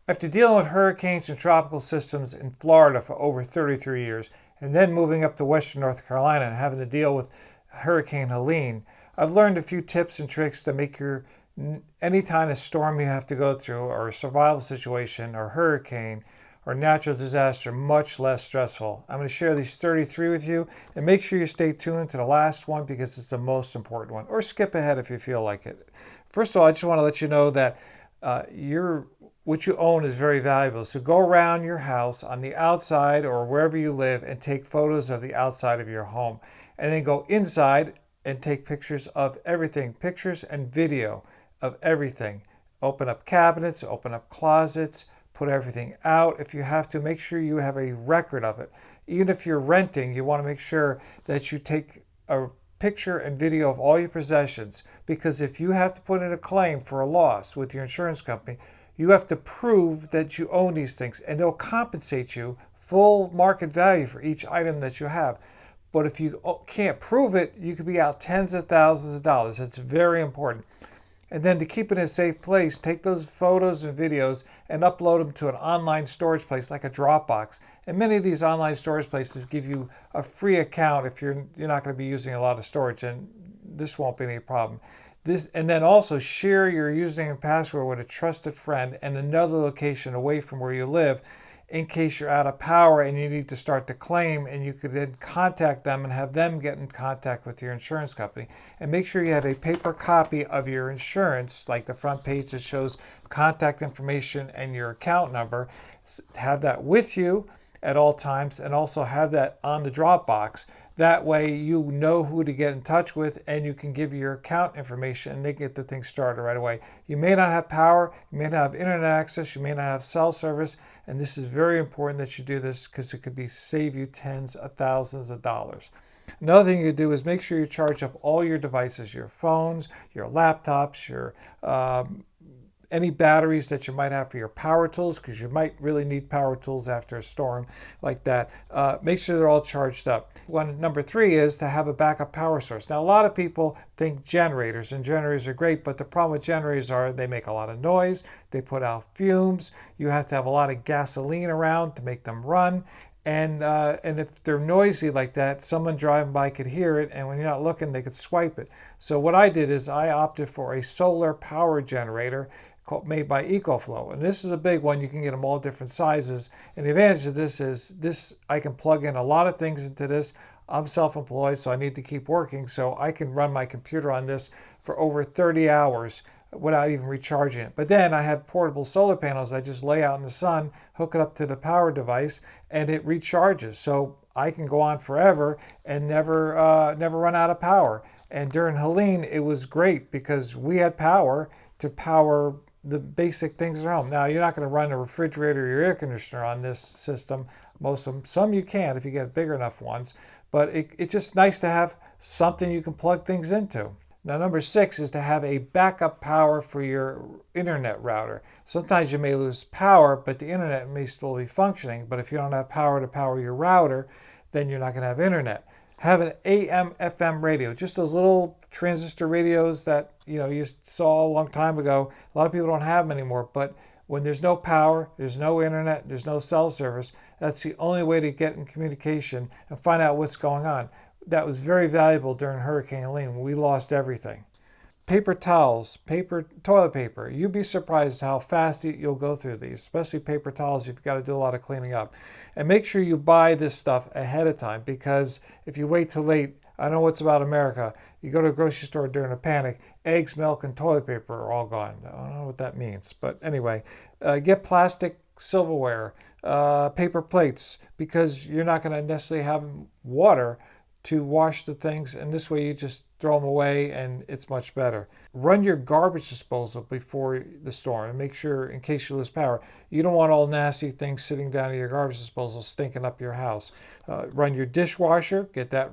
After dealing with hurricanes and tropical systems in Florida for over 33 years, and then moving up to Western North Carolina and having to deal with Hurricane Helene, I've learned a few tips and tricks to make any kind of storm you have to go through, or a survival situation, or hurricane, or natural disaster much less stressful. I'm going to share these 33 with you, and make sure you stay tuned to the last one because it's the most important one, or skip ahead if you feel like it. First of all, I just want to let you know that what you own is very valuable. So go around your house on the outside or wherever you live and take photos of the outside of your home. And then go inside and take pictures of everything, pictures and video of everything. Open up cabinets, open up closets, put everything out. If you have to, make sure you have a record of it. Even if you're renting, you want to make sure that you take a picture and video of all your possessions, because if you have to put in a claim for a loss with your insurance company, you have to prove that you own these things, and they'll compensate you full market value for each item that you have. But if you can't prove it, you could be out tens of thousands of dollars. It's very important. And then to keep it in a safe place, take those photos and videos and upload them to an online storage place like a Dropbox. And many of these online storage places give you a free account if you're not going to be using a lot of storage, and this won't be any problem. And then also share your username and password with a trusted friend and another location away from where you live, in case you're out of power and you need to start the claim, and you could then contact them and have them get in contact with your insurance company. And make sure you have a paper copy of your insurance, like the front page that shows contact information and your account number. Have that with you at all times, and also have that on the Dropbox. That way you know who to get in touch with, and you can give your account information and they get the thing started right away. You may not have power, you may not have internet access, you may not have cell service, and this is very important that you do this because it could save you tens of thousands of dollars. Another thing you do is make sure you charge up all your devices, your phones, your laptops, your any batteries that you might have for your power tools, because you might really need power tools after a storm like that. Make sure they're all charged up. Number 3 is to have a backup power source. Now, a lot of people think generators, and generators are great, but the problem with generators are they make a lot of noise, they put out fumes, you have to have a lot of gasoline around to make them run. And if they're noisy like that, someone driving by could hear it, and when you're not looking, they could swipe it. So what I did is I opted for a solar power generator made by EcoFlow. And this is a big one. You can get them all different sizes. And the advantage of this is I can plug in a lot of things into this. I'm self-employed, so I need to keep working. So I can run my computer on this for over 30 hours without even recharging it. But then I have portable solar panels I just lay out in the sun, hook it up to the power device, and it recharges. So I can go on forever and never run out of power. And during Helene, it was great because we had power to power the basic things at home. Now, you're not going to run a refrigerator or your air conditioner on this system. Most of them, some you can if you get big enough ones, but it's just nice to have something you can plug things into. Now, number 6 is to have a backup power for your internet router. Sometimes you may lose power, but the internet may still be functioning. But if you don't have power to power your router, then you're not going to have internet. Have an AM, FM radio, just those little transistor radios that you saw a long time ago. A lot of people don't have them anymore, but when there's no power, there's no internet, there's no cell service, that's the only way to get in communication and find out what's going on. That was very valuable during Hurricane Helene when we lost everything. Paper towels, toilet paper. You'd be surprised how fast you'll go through these, especially paper towels. You've got to do a lot of cleaning up. And make sure you buy this stuff ahead of time, because if you wait too late, I know what's about America. You go to a grocery store during a panic, eggs, milk, and toilet paper are all gone. I don't know what that means. But anyway, get plastic silverware, paper plates, because you're not going to necessarily have water to wash the things, and this way you just throw them away and it's much better. Run your garbage disposal before the storm and make sure, in case you lose power, you don't want all nasty things sitting down in your garbage disposal stinking up your house. Run your dishwasher, get that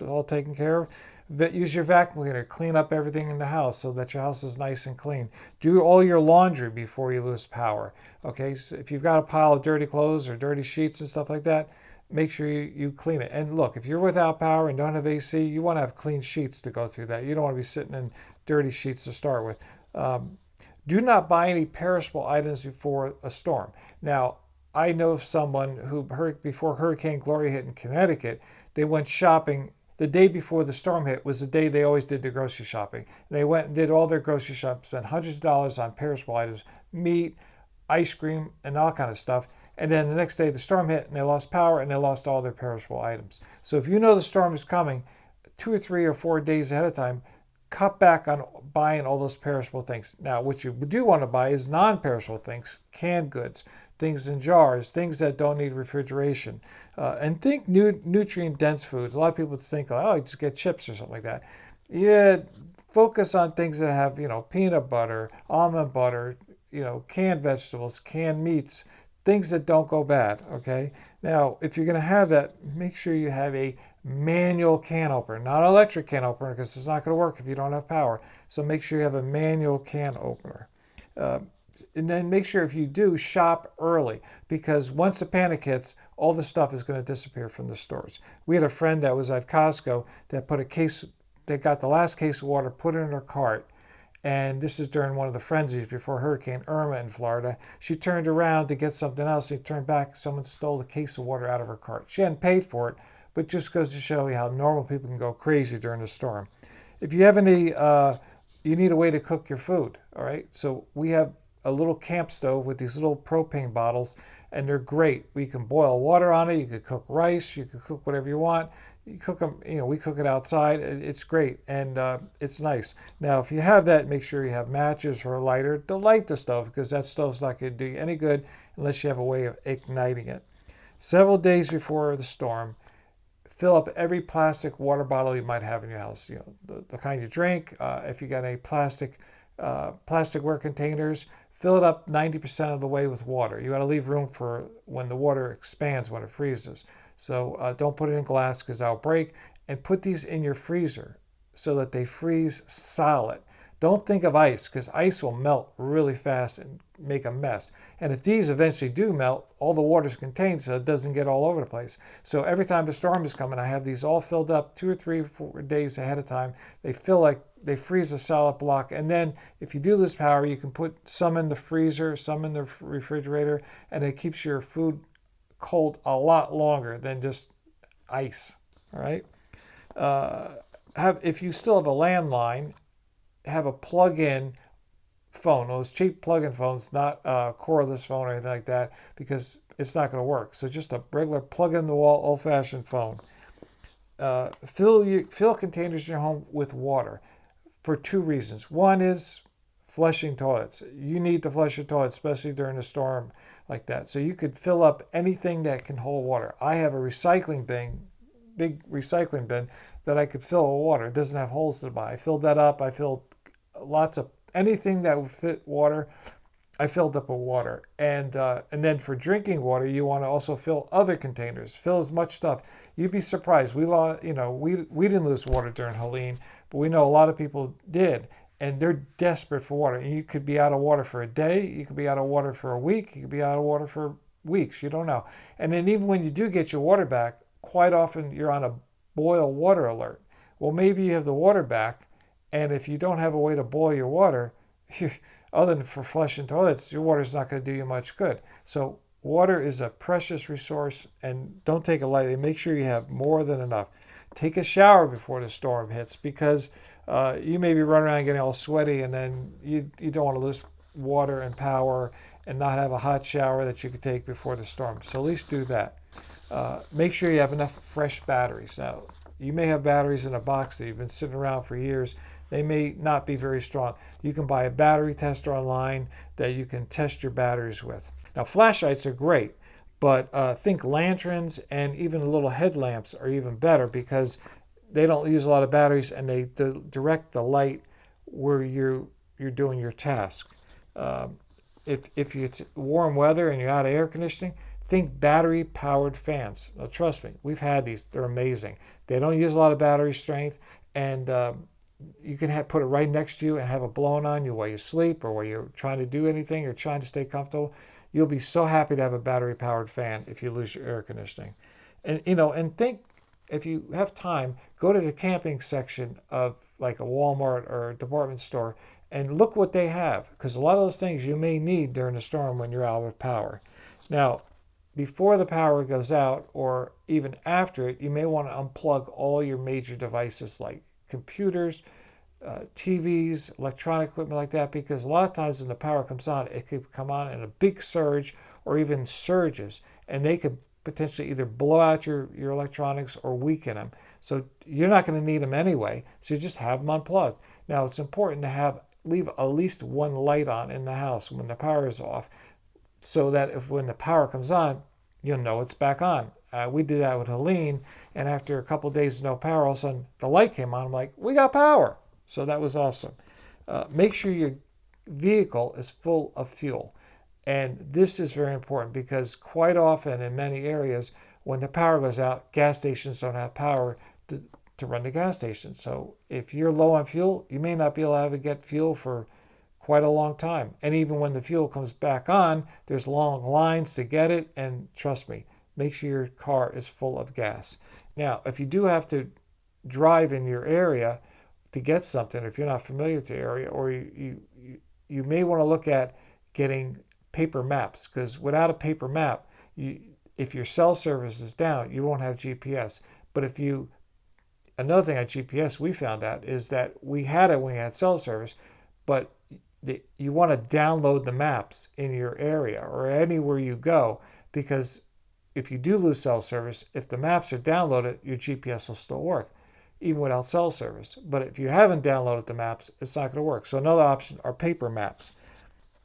all taken care of. Use your vacuum cleaner, clean up everything in the house so that your house is nice and clean. Do all your laundry before you lose power. Okay, so if you've got a pile of dirty clothes or dirty sheets and stuff like that, make sure you clean it. And look, if you're without power and don't have AC, you want to have clean sheets to go through that. You don't want to be sitting in dirty sheets to start with. Do not buy any perishable items before a storm. Now, I know someone who, before Hurricane Gloria hit in Connecticut, they went shopping. The day before the storm hit was the day they always did their grocery shopping. And they went and did all their grocery shopping, spent hundreds of dollars on perishable items, meat, ice cream, and all kind of stuff. And then the next day the storm hit and they lost power and they lost all their perishable items. So if you know the storm is coming 2 or 3 or 4 days ahead of time, cut back on buying all those perishable things. Now, what you do want to buy is non-perishable things, canned goods, things in jars, things that don't need refrigeration. And think nutrient-dense foods. A lot of people think, oh, just get chips or something like that. Yeah, focus on things that have, peanut butter, almond butter, canned vegetables, canned meats, things that don't go bad, okay? Now, if you're going to have that, make sure you have a manual can opener, not an electric can opener, because it's not going to work if you don't have power. So make sure you have a manual can opener. And then make sure if you do, shop early, because once the panic hits, all the stuff is going to disappear from the stores. We had a friend that was at Costco that got the last case of water, put it in her cart, and this is during one of the frenzies before Hurricane Irma in Florida. She turned around to get something else. She turned back. Someone stole a case of water out of her cart. She hadn't paid for it, but just goes to show you how normal people can go crazy during a storm. If you have you need a way to cook your food, all right? So we have a little camp stove with these little propane bottles, and they're great. We can boil water on it. You could cook rice. You could cook whatever you want. You cook them, we cook it outside. It's great, and it's nice. Now, if you have that, make sure you have matches or a lighter to light the stove, because that stove's not going to do you any good unless you have a way of igniting it. Several days before the storm, fill up every plastic water bottle you might have in your house. The kind you drink. If you got any plasticware containers, fill it up 90% of the way with water. You got to leave room for when the water expands, when it freezes. So don't put it in glass because that'll break. And put these in your freezer so that they freeze solid. Don't think of ice, because ice will melt really fast and make a mess. And if these eventually do melt, all the water is contained so it doesn't get all over the place. So every time the storm is coming, I have these all filled up 2 or 3 or 4 days ahead of time. They feel like they freeze a solid block. And then if you do lose power, you can put some in the freezer, some in the refrigerator, and it keeps your food cold a lot longer than just ice. All right. If you still have a landline, have a plug-in phone. Those cheap plug-in phones, not a cordless phone or anything like that, because it's not going to work. So just a regular plug-in-the-wall old-fashioned phone. Fill containers in your home with water for 2 reasons. One is flushing toilets. You need to flush your toilet, especially during a storm like that. So you could fill up anything that can hold water. I have a recycling bin, big recycling bin, that I could fill with water. It doesn't have holes to the bottom. I filled that up. I filled lots of anything that would fit water. I filled up with water. And then for drinking water, you want to also fill other containers. Fill as much stuff. You'd be surprised. We didn't lose water during Helene, but we know a lot of people did. And they're desperate for water. And you could be out of water for a day. You could be out of water for a week. You could be out of water for weeks. You don't know. And then even when you do get your water back, quite often you're on a boil water alert. Well, maybe you have the water back, and if you don't have a way to boil your water, other than for flushing toilets, your water's not going to do you much good. So water is a precious resource, and don't take it lightly. Make sure you have more than enough. Take a shower before the storm hits, because you may be running around getting all sweaty, and then you don't want to lose water and power and not have a hot shower that you could take before the storm. So at least do that. Make sure you have enough fresh batteries. Now, you may have batteries in a box that you've been sitting around for years. They may not be very strong. You can buy a battery tester online that you can test your batteries with. Now, flashlights are great, but think lanterns and even little headlamps are even better, because they don't use a lot of batteries and they direct the light where you're doing your task. If it's warm weather and you're out of air conditioning, think battery-powered fans. Now, trust me, we've had these. They're amazing. They don't use a lot of battery strength, and you can put it right next to you and have it blowing on you while you sleep or while you're trying to do anything or trying to stay comfortable. You'll be so happy to have a battery-powered fan if you lose your air conditioning. And think, if you have time, go to the camping section of like a Walmart or a department store And look what they have, because a lot of those things you may need during a storm when you're out of power. Now, before the power goes out or even after it, you may want to unplug all your major devices like computers, TVs, electronic equipment like that, because a lot of times when the power comes on, it could come on in a big surge or even surges, and they could potentially either blow out your electronics or weaken them. So you're not going to need them anyway, so you just have them unplugged. Now, it's important to leave at least one light on in the house when the power is off, so that if when the power comes on, you'll know it's back on. We did that with Helene, and after a couple of days of no power, all of a sudden the light came on. I'm like, we got power. So that was awesome. Make sure your vehicle is full of fuel. And this is very important because quite often in many areas, when the power goes out, gas stations don't have power to run the gas station. So if you're low on fuel, you may not be able to get fuel for quite a long time. And even when the fuel comes back on, there's long lines to get it. And trust me, make sure your car is full of gas. Now, if you do have to drive in your area to get something, if you're not familiar with the area, or you may want to look at getting paper maps, because without a paper map, if your cell service is down, you won't have GPS. But another thing on GPS we found out is that we had it when we had cell service, but you want to download the maps in your area or anywhere you go, because if you do lose cell service, if the maps are downloaded, your GPS will still work, even without cell service. But if you haven't downloaded the maps, it's not going to work. So another option are paper maps.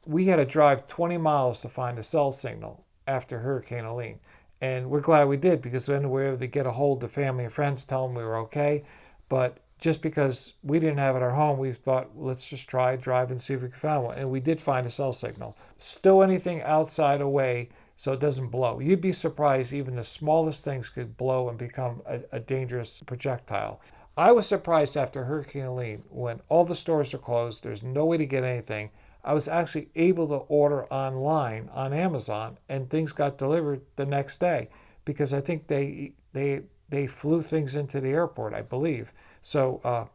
We had to drive 20 miles to find a cell signal after Hurricane Helene. And we're glad we did, because then we were able to get a hold of family and friends, tell them we were okay. But just because we didn't have it at our home, we thought, let's just drive and see if we can find one. And we did find a cell signal. Stow anything outside away so it doesn't blow. You'd be surprised even the smallest things could blow and become a dangerous projectile. I was surprised after Hurricane Helene, when all the stores are closed, there's no way to get anything. I was actually able to order online on Amazon, and things got delivered the next day, because I think they flew things into the airport, I believe. So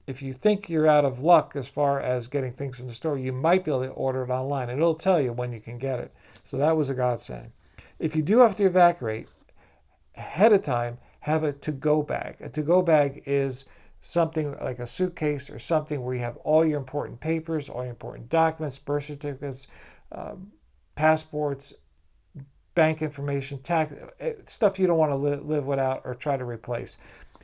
if you think you're out of luck as far as getting things from the store, you might be able to order it online, and it'll tell you when you can get it. So that was a godsend. If you do have to evacuate, ahead of time, have a to-go bag. A to-go bag is something like a suitcase or something where you have all your important papers, all your important documents, birth certificates, passports, bank information, tax, stuff you don't want to live without or try to replace.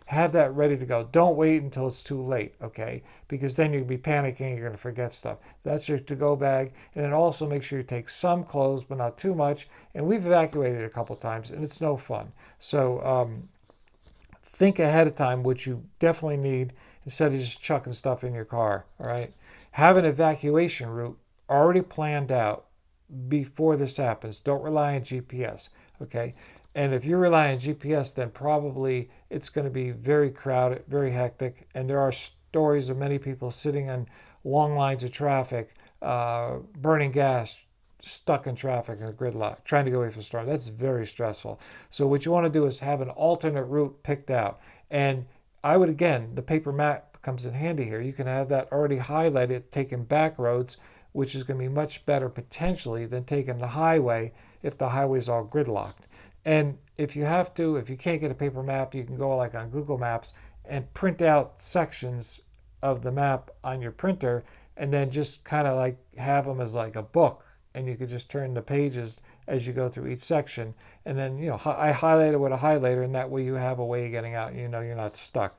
Have that ready to go. Don't wait until it's too late, okay? Because then you'll be panicking, you're going to forget stuff. That's your to-go bag. And then also make sure you take some clothes, but not too much. And we've evacuated a couple times, and it's no fun. So think ahead of time what you definitely need instead of just chucking stuff in your car, all right? Have an evacuation route already planned out before this happens. Don't rely on GPS, okay? And if you rely on GPS, then probably it's going to be very crowded, very hectic. And there are stories of many people sitting on long lines of traffic, burning gas, stuck in traffic in a gridlock, trying to get away from the storm. That's very stressful. So what you want to do is have an alternate route picked out. And I would, again, the paper map comes in handy here. You can have that already highlighted, taking back roads, which is going to be much better potentially than taking the highway if the highway is all gridlocked. And if you can't get a paper map, you can go like on Google Maps and print out sections of the map on your printer, and then just kind of like have them as like a book, and you could just turn the pages as you go through each section. And then, I highlight it with a highlighter, and that way you have a way of getting out, and you're not stuck.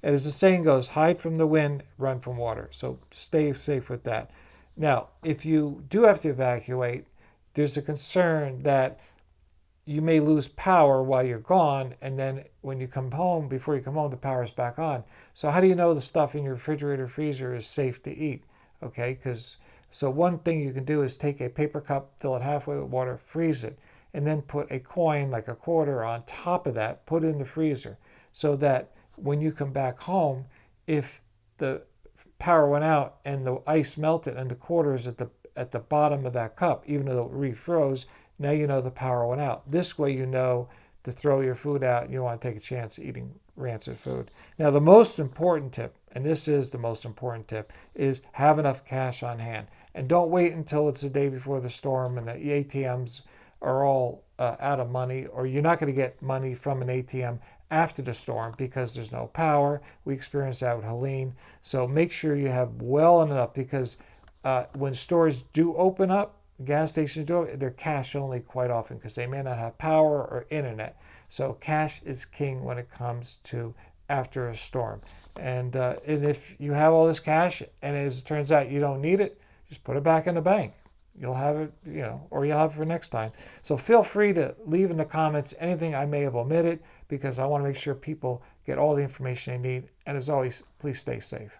And as the saying goes, hide from the wind, run from water. So stay safe with that. Now, if you do have to evacuate, there's a concern that you may lose power while you're gone, and then when you come home, before you come home, the power's back on. So how do you know the stuff in your refrigerator, freezer is safe to eat? Okay, so one thing you can do is take a paper cup, fill it halfway with water, freeze it, and then put a coin, like a quarter, on top of that, put it in the freezer, so that when you come back home, if the power went out and the ice melted and the quarter is at the bottom of that cup, even though it refroze, now you know the power went out. This way you know to throw your food out, and you want to take a chance eating rancid food. Now, the most important tip, and this is the most important tip, is have enough cash on hand. And don't wait until it's the day before the storm and the ATMs are all out of money, or you're not going to get money from an ATM after the storm because there's no power. We experienced that with Helene. So make sure you have well enough, because when stores do open up, gas stations do, they're cash only quite often because they may not have power or internet. So cash is king when it comes to after a storm. And if you have all this cash and as it turns out you don't need it, just put it back in the bank. You'll have it, or you'll have it for next time. So feel free to leave in the comments anything I may have omitted, because I want to make sure people get all the information they need. And as always, please stay safe.